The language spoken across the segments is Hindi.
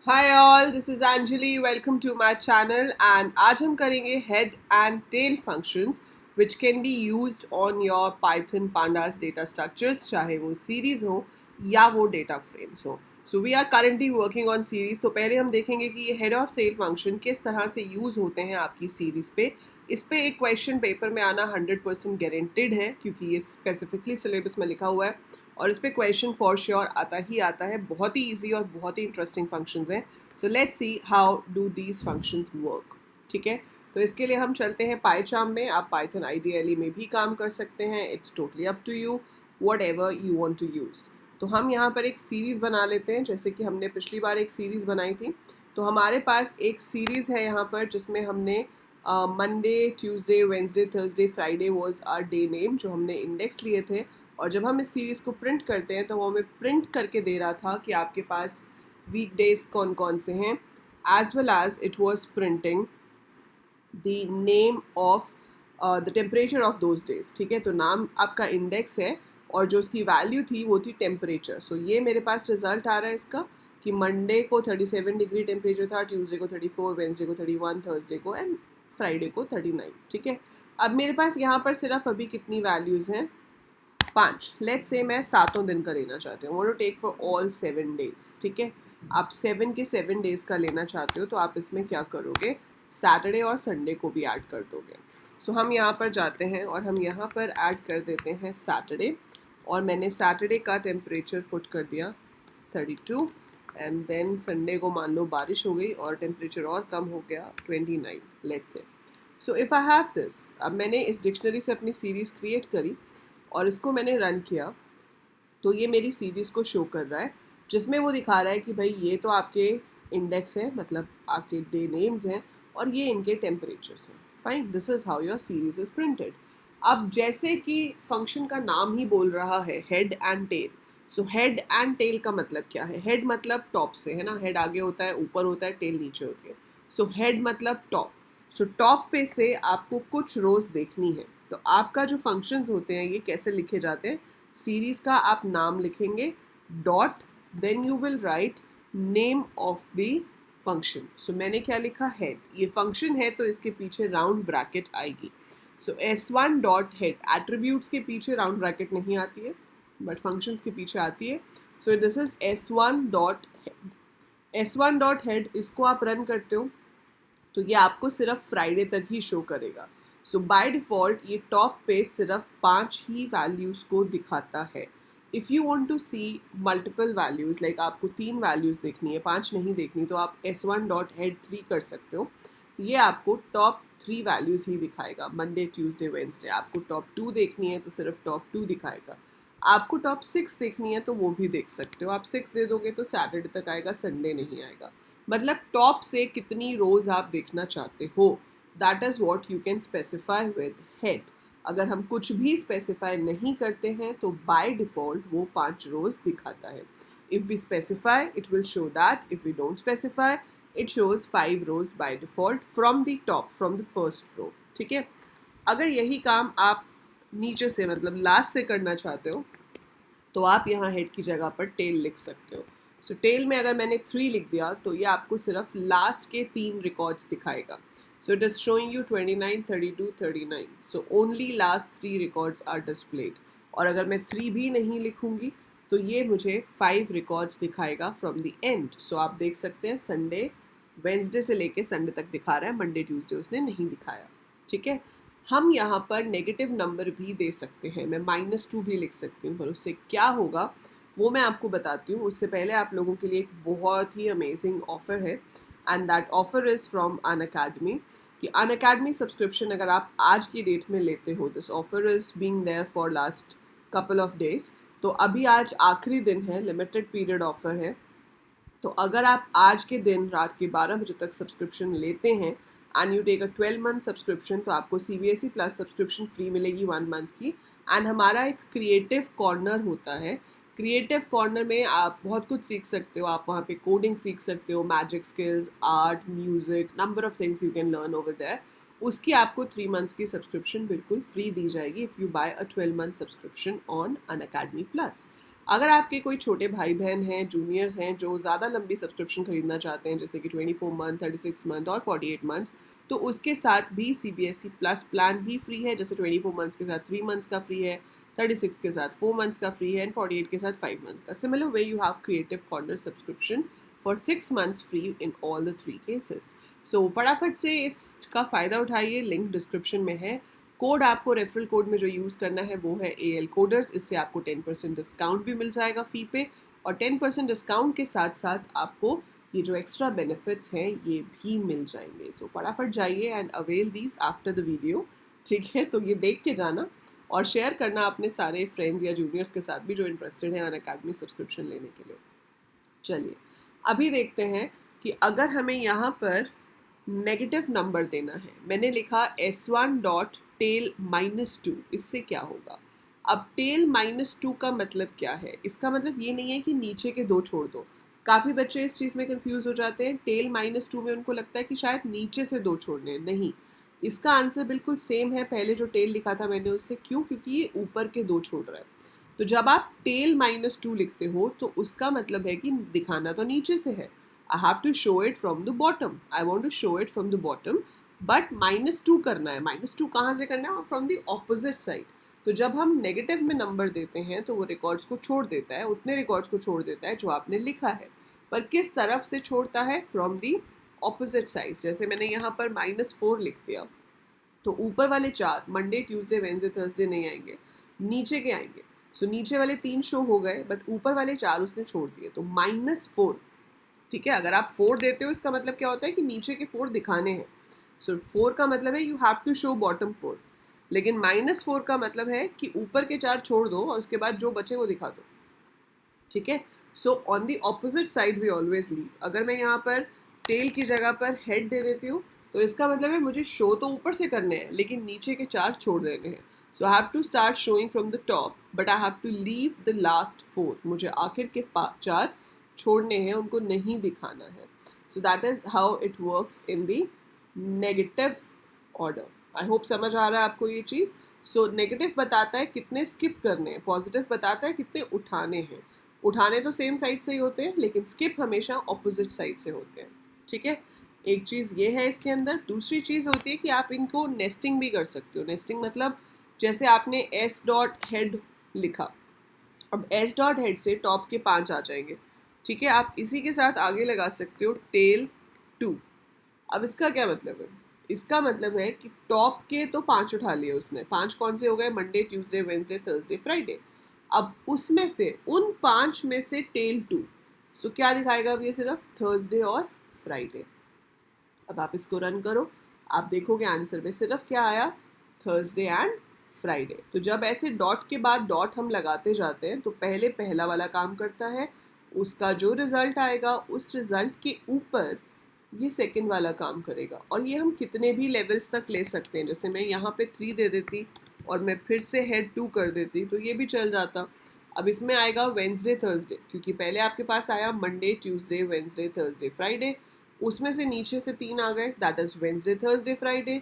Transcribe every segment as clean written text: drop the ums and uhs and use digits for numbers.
Hi all, this is Anjali. Welcome to my channel. And आज हम करेंगे head and tail functions which can be used on your Python pandas data structures, चाहे वो सीरीज हो या वो डेटा फ्रेम्स हो. So we are currently working on series. तो पहले हम देखेंगे कि ये हेड और टेल फंक्शन किस तरह से यूज़ होते हैं आपकी सीरीज पे. इस पे एक क्वेश्चन पेपर में आना 100% गारंटेड है, क्योंकि ये स्पेसिफिकली सिलेबस में लिखा हुआ है और इस पे क्वेश्चन फॉर श्योर आता ही आता है. बहुत ही इजी और बहुत ही इंटरेस्टिंग फंक्शंस हैं. So let's see how do these functions work. ठीक है, तो इसके लिए हम चलते हैं पाइचार्म में. आप पाइथन आईडीएलई में भी काम कर सकते हैं. It's totally up to you, whatever you want to use. तो हम यहाँ पर एक सीरीज़ बना लेते हैं, जैसे कि हमने पिछली बार एक सीरीज़ बनाई थी. तो हमारे पास एक सीरीज़ है यहाँ पर जिसमें हमने Monday, Tuesday, Wednesday, Thursday, Friday was our day name, जो हमने इंडेक्स लिए थे. और जब हम इस सीरीज़ को प्रिंट करते हैं तो वो हमें प्रिंट करके दे रहा था कि आपके पास वीक डेज कौन कौन से हैं, as well as it was printing the name of the temperature of those days. ठीक है, तो नाम आपका इंडेक्स है और जो उसकी वैल्यू थी वो थी टेम्परेचर. सो ये मेरे पास रिजल्ट आ रहा है इसका कि मंडे को 37 डिग्री टेम्परेचर था, ट्यूसडे को 34, वेंसडे को 31, थर्सडे को एंड फ्राइडे को 39. ठीक है, अब मेरे पास यहाँ पर सिर्फ अभी कितनी वैल्यूज़ हैं? 5. लेट्स से मैं 7 दिन का लेना चाहती हूँ. Want to take for all 7 days. ठीक है, आप 7 के 7 डेज का लेना चाहते हो तो आप इसमें क्या करोगे? सैटरडे और संडे को भी ऐड कर दोगे. सो हम यहाँ पर जाते हैं और हम यहाँ पर ऐड कर देते हैं सैटरडे. और मैंने सैटरडे का टेम्परेचर पुट कर दिया 32. एंड देन संडे को मान लो बारिश हो गई और टेम्परेचर और कम हो गया 29, let's say. So if I have this, अब मैंने इस डिक्शनरी से अपनी सीरीज़ क्रिएट करी और इसको मैंने रन किया, तो ये मेरी सीरीज़ को शो कर रहा है, जिसमें वो दिखा रहा है कि भाई ये तो आपके इंडेक्स है, मतलब आपके डे नेम्स हैं, और ये इनके टेम्परेचर्स हैं. Fine, this is how your series is printed. अब जैसे कि फंक्शन का नाम ही बोल रहा है, head and tail. So head and tail का मतलब क्या है? हेड मतलब टॉप से, है ना. हेड आगे होता है, ऊपर होता है, टेल नीचे होती है. सो हेड मतलब टॉप. सो टॉप पे से आपको कुछ रोज देखनी है. तो आपका जो फंक्शंस होते हैं ये कैसे लिखे जाते हैं? सीरीज का आप नाम लिखेंगे, dot, then you will write name of the function. So मैंने क्या लिखा? हेड. ये फंक्शन है तो इसके पीछे राउंड ब्रैकेट आएगी. सो S1 डॉट हेड. एट्रीब्यूट्स के पीछे राउंड ब्रैकेट नहीं आती है, बट फंक्शंस के पीछे आती है. So this is S1 dot head. S1 dot head, इसको आप रन करते हो तो ये आपको सिर्फ फ्राइडे तक ही शो करेगा. सो बाय डिफ़ॉल्ट ये टॉप पे सिर्फ 5 ही वैल्यूज़ को दिखाता है. If you want to see multiple values, like आपको 3 वैल्यूज़ देखनी है, 5 नहीं देखनी, तो आप S1 डॉट हेड 3 कर सकते हो. ये आपको टॉप 3 वैल्यूज़ ही दिखाएगा, मंडे, ट्यूसडे, वेंसडे. आपको टॉप 2 देखनी है तो सिर्फ टॉप 2 दिखाएगा. आपको टॉप 6 देखनी है तो वो भी देख सकते हो. आप 6 दे दोगे तो सैटरडे तक आएगा, संडे नहीं आएगा. मतलब टॉप से कितनी रोज आप देखना चाहते हो, that is what you can specify with head. अगर हम कुछ भी स्पेसिफाई नहीं करते हैं तो बाय डिफ़ॉल्ट वो 5 रोज दिखाता है. If we specify it will show that. If we don't specify it shows 5 rows by default from the top, from the first row. ठीक है, अगर यही काम आप नीचे से, मतलब लास्ट से करना चाहते हो, तो आप यहाँ हेड की जगह पर टेल लिख सकते हो. सो टेल में अगर मैंने 3 लिख दिया तो ये आपको सिर्फ लास्ट के 3 रिकॉर्ड्स दिखाएगा. So it is showing you 29, 32, 39. So only last 3 records are displayed. और अगर मैं 3 भी नहीं लिखूंगी तो ये मुझे 5 रिकॉर्ड्स दिखाएगा फ्रॉम द एंड. सो आप देख सकते हैं संडे, वेंसडे से लेके संडे तक दिखा रहा है, मंडे ट्यूसडे उसने नहीं दिखाया. ठीक है, हम यहाँ पर नेगेटिव नंबर भी दे सकते हैं. मैं -2 भी लिख सकती हूँ, पर उससे क्या होगा वो मैं आपको बताती हूँ. उससे पहले आप लोगों के लिए एक बहुत ही अमेजिंग ऑफ़र है, and that offer is from Unacademy. कि अनअकैडमी सब्सक्रिप्शन अगर आप आज की डेट में लेते हो, this offer is being there for last couple of days. तो अभी आज आखिरी दिन है, लिमिटेड पीरियड ऑफ़र है. तो अगर आप आज के दिन रात के 12 बजे तक सब्सक्रिप्शन लेते हैं and you take a 12 month subscription, तो आपको CBSE प्लस सब्सक्रिप्शन फ्री मिलेगी 1 मंथ की. एंड हमारा एक क्रिएटिव कॉर्नर होता है. क्रिएटिव कॉर्नर में आप बहुत कुछ सीख सकते हो. आप वहाँ पे कोडिंग सीख सकते हो, magic skills, art, music, number of things you can learn over there. उसकी आपको 3 मंथ्स की सब्सक्रिप्शन बिल्कुल फ्री दी जाएगी if you buy a 12 month subscription on Unacademy plus. अगर आपके कोई छोटे भाई बहन हैं, जूनियर्स हैं जो ज़्यादा लंबी सब्सक्रिप्शन खरीदना चाहते हैं, जैसे कि 24 मंथ, 36 मंथ और 48 मंथ्स, तो उसके साथ भी CBSE प्लस प्लान भी फ्री है। जैसे 24 मंथ्स के साथ 3 मंथ्स का फ्री है, 36 के साथ 4 मंथ्स का फ्री है एंड 48 के साथ 5 मंथ्स का। Similar way you have creative corner subscription for 6 months free in all the 3 cases. So फटाफट से इसका फ़ायदा उठाइए, लिंक डिस्क्रिप्शन में है। कोड आपको रेफरल कोड में जो यूज़ करना है वो है AL कोडर्स। इससे आपको 10% डिस्काउंट भी मिल जाएगा फ़ी पे, और 10% डिस्काउंट के साथ साथ आपको ये जो एक्स्ट्रा बेनिफिट्स हैं ये भी मिल जाएंगे। सो फटाफट जाइए and avail these after the video. ठीक है, तो ये देख के जाना और शेयर करना अपने सारे फ्रेंड्स या जूनियर्स के साथ भी जो इंटरेस्टेड हैं अनअकैडमी सब्सक्रिप्शन लेने के लिए। चलिए अभी देखते हैं कि अगर हमें यहाँ पर नेगेटिव नंबर देना है, मैंने लिखा S1 डॉट टेल -2, इससे क्या होगा। अब टेल -2 का मतलब क्या है? इसका मतलब ये नहीं है कि नीचे के दो छोड़ दो। काफ़ी बच्चे इस चीज़ में कंफ्यूज हो जाते हैं। टेल -2 में उनको लगता है कि शायद नीचे से दो छोड़ने हैं। नहीं, इसका आंसर बिल्कुल सेम है पहले जो टेल लिखा था मैंने उससे। क्यों? क्योंकि ये ऊपर के दो छोड़ रहा है। तो जब आप टेल -2 लिखते हो तो उसका मतलब है कि दिखाना तो नीचे से है। I have to show it from the bottom. I want to show it from the bottom. But -2 करना है। -2 कहाँ से करना है? From the opposite side. तो जब हम नेगेटिव में नंबर देते हैं तो वो रिकॉर्ड्स को छोड़ देता है, उतने रिकॉर्ड्स को छोड़ देता है जो आपने लिखा है। पर किस तरफ से छोड़ता है? From the opposite side. जैसे मैंने यहाँ पर -4 लिख दिया तो ऊपर वाले 4 मंडे, ट्यूसडे, वेडनेसडे, थर्सडे नहीं आएंगे, नीचे के आएंगे। सो नीचे वाले 3 शो हो गए बट ऊपर वाले 4 उसने छोड़ दिए, तो -4। ठीक है, अगर आप 4 देते हो इसका मतलब क्या होता है कि नीचे के 4 दिखाने हैं। सो 4 का मतलब है you have to show bottom 4। लेकिन -4 का मतलब है कि ऊपर के 4 छोड़ दो और उसके बाद जो बचे वो दिखा दो। ठीक है, so on the opposite side we always leave. अगर मैं यहाँ पर टेल की जगह पर हेड दे देती हूँ तो इसका मतलब है मुझे शो तो ऊपर से करने हैं लेकिन नीचे के 4 छोड़ देने हैं। So I have to start showing from the top but I have to leave the last 4। मुझे आखिर के 4 छोड़ने हैं, उनको नहीं दिखाना है। So that is how it works in the negative order. I hope समझ आ रहा है आपको ये चीज़। सो नेगेटिव बताता है कितने स्किप करने हैं, पॉजिटिव बताता है कितने उठाने हैं। उठाने तो सेम साइड से ही होते हैं लेकिन स्किप हमेशा ऑपोजिट साइड से होते हैं। ठीक है, एक चीज़ ये है इसके अंदर। दूसरी चीज़ होती है कि आप इनको नेस्टिंग भी कर सकते हो। नेस्टिंग मतलब जैसे आपने S डॉट हेड लिखा, अब S डॉट हेड से टॉप के 5 आ जाएंगे। ठीक है, आप इसी के साथ आगे लगा सकते हो टेल 2। अब इसका क्या मतलब है? इसका मतलब है कि टॉप के तो 5 उठा लिए उसने। 5 कौन से हो गए? Monday, Tuesday, Wednesday, Thursday, Friday. अब उसमें से उन 5 में से टेल 2, सो क्या दिखाएगा अब ये? सिर्फ थर्सडे और फ्राइडे। अब आप इसको रन करो, आप देखोगे आंसर में सिर्फ क्या आया? Thursday and Friday. तो जब ऐसे डॉट के बाद डॉट हम लगाते जाते हैं तो पहले पहला वाला काम करता है, उसका जो रिजल्ट आएगा उस रिजल्ट के ऊपर ये सेकंड वाला काम करेगा। और ये हम कितने भी लेवल्स तक ले सकते हैं। जैसे मैं यहाँ पे 3 दे देती और मैं फिर से हेड 2 कर देती तो ये भी चल जाता। अब इसमें आएगा वेडनेसडे, थर्सडे, क्योंकि पहले आपके पास आया Monday, Tuesday, Wednesday, Thursday, Friday. उसमें से नीचे से 3 आ गए, that is Wednesday, Thursday, Friday.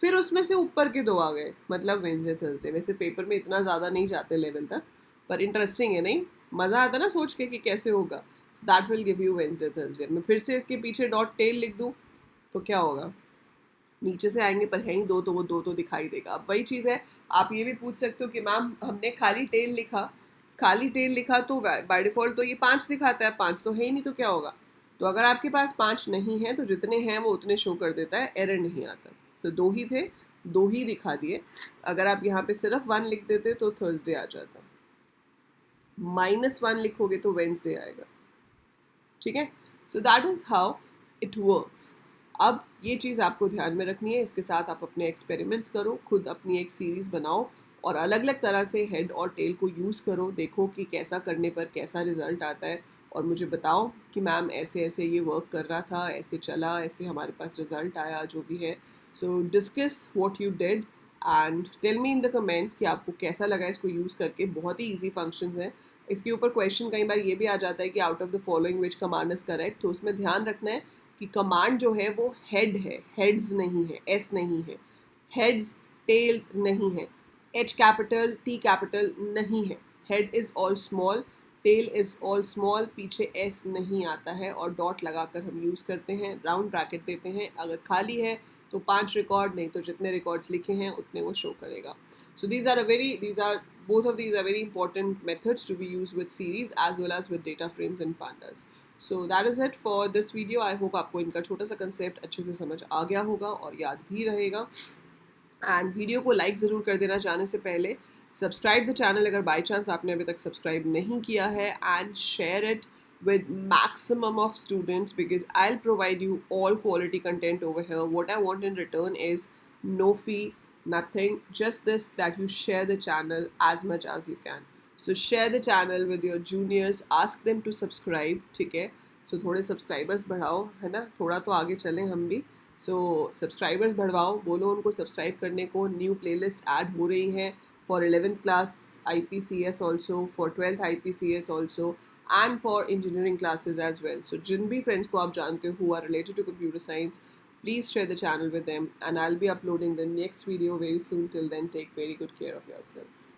फिर उसमें से ऊपर के 2 आ गए, मतलब वेडनेसडे, थर्सडे। वैसे पेपर में इतना ज़्यादा नहीं जाते लेवल तक, पर इंटरेस्टिंग है नहीं? मज़ा आता ना सोच के कि कैसे होगा। So that will give you Wednesday, Thursday. मैं फिर से इसके पीछे डॉट टेल लिख दूँ तो क्या होगा? नीचे से आएंगे पर है ही 2 तो वो 2 तो दिखाई देगा। अब वही चीज़ है, आप ये भी पूछ सकते हो कि मैम हमने खाली टेल लिखा, खाली टेल लिखा तो बाय डिफ़ॉल्ट तो ये 5 दिखाता है, 5 तो है ही नहीं तो क्या होगा? तो अगर आपके पास 5 नहीं है तो जितने हैं वो उतने शो कर देता है, एरर नहीं आता। तो 2 ही थे, 2 ही दिखा दिए। अगर आप यहाँ पे सिर्फ 1 लिख देते तो थर्सडे आ जाता, -1 लिखोगे तो वेडनेसडे आएगा। ठीक है, so that is how it works. अब ये चीज़ आपको ध्यान में रखनी है। इसके साथ आप अपने एक्सपेरिमेंट्स करो, खुद अपनी एक सीरीज़ बनाओ और अलग अलग तरह से हेड और टेल को यूज़ करो। देखो कि कैसा करने पर कैसा रिजल्ट आता है और मुझे बताओ कि मैम ऐसे ऐसे ये वर्क कर रहा था, ऐसे चला, ऐसे हमारे पास रिजल्ट आया, जो भी है। So discuss what you did and tell me in the comments कि आपको कैसा लगा इसको यूज़ करके। बहुत ही ईजी फंक्शंस हैं। इसके ऊपर क्वेश्चन कई बार ये भी आ जाता है कि out of the following which command is correct. तो उसमें ध्यान रखना है कि कमांड जो है वो हेड है, हेड्स नहीं है, एस नहीं है। हेड्स, टेल्स नहीं है, H कैपिटल, T कैपिटल नहीं है। Head is all small, tail is all small, पीछे एस नहीं आता है और डॉट लगाकर हम यूज़ करते हैं, राउंड ब्रैकेट देते हैं, अगर खाली है तो 5 रिकॉर्ड, नहीं तो जितने रिकॉर्ड्स लिखे हैं उतने वो शो करेगा. So both of these are very important methods to be used with series as well as with data frames and pandas. So that is it for this video. I hope आपको इनका छोटा सा कंसेप्ट अच्छे से समझ आ गया होगा और याद भी रहेगा. एंड वीडियो को लाइक ज़रूर कर देना जाने से पहले. सब्सक्राइब द चैनल अगर बाई चांस आपने अभी तक सब्सक्राइब नहीं किया है, and share it with maximum of students because I'll provide you all quality content over here. What I want in return is no fee, nothing, just this, that you share the channel as much as you can. So share the channel with your juniors, ask them to subscribe, ठीक है. So थोड़े subscribers बढ़ाओ, है ना, थोड़ा तो आगे चलें हम भी. सो सब्सक्राइबर्स बढ़वाओ, बोलो उनको सब्सक्राइब करने को. न्यू प्लेलिस्ट ऐड हो रही है for 11th class IPCS also, for 12th IPCS also, and for engineering classes as well. So जिन भी friends को आप जानते हो who are related to computer science, please share the channel with them and I'll be uploading the next video very soon. Till then, take very good care of yourself.